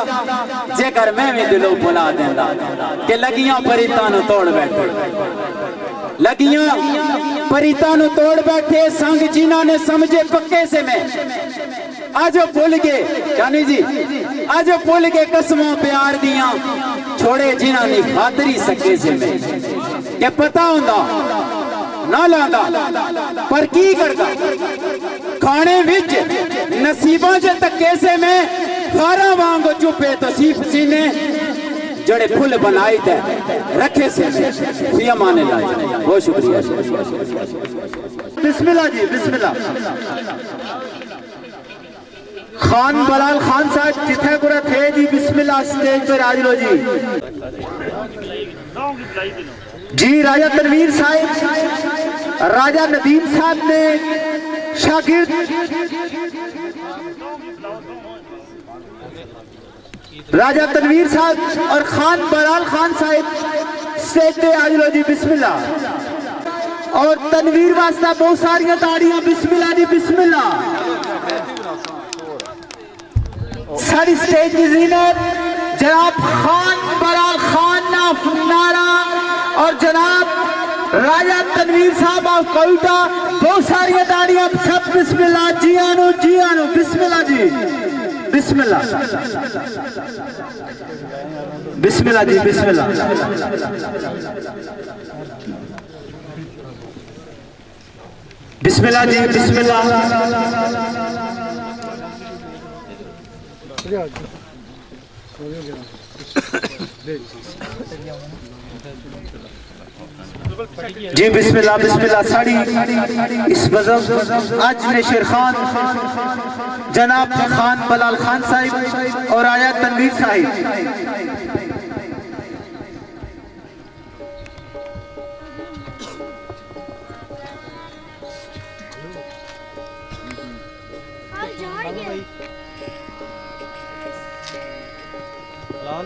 जेकर मैं भी दिलों भुला देंदा कि लगियां परीतां नू तोड़ बैठे, लगियां परीतां नू तोड़ बैठे संग जिन्हां ने समझे पक्के से मैं आज भूल गए जानी जी, आज भूल गए कसमों प्यार दियां छोड़े जिन्हां ने खातरी सके से मैं कि पता हुंदा ना लांदा पर की करदा खाने विच नसीबा च धक्के से मैं खारा वांग चुपे तो सीफ सीने जड़े फुल बनाई थे रखे से मैं फिया माने ला। बहुत शुक्रिया। बिस्मिल्लाह जी बिस्मिल्लाह। खान बलाल खान साहब जिथे पूरा थे जी बिस्मिल्लाह स्टेज पे राज लो जी। जी राजा तनवीर साहब, राजा नदीम साहब ने शागिर्द राजा तनवीर साहब और खान बलाल खान साहब स्टेज पे आज लो जी बिस्मिल्लाह। और तनवीर वास्ता बहुत सारियां ताड़ियां बिस्मिल्लाह जी बिस्मिल्लाह। सारी स्टेज की जीनत जनाब खान बलाल खान नारा और जनाब राजा तनवीर साहब ऑफ कौटा, बहुत सारियां ताड़ियां सब बिस्मिल्लाह। जी आनो बिस्मिल्लाह जी बिस्मिल्लाह बिस्मिल्लाह जी बिस्मिल्लाह। बिस्मिल्लाह जी बिस्मिल्लाह। जी बिस्मिल्लाह बिस्मिल्लाह। साड़ी इस बज़म आज ने शेर खान जनाब खान बलाल खान साहिब और आया तनवीर साहिब। लाल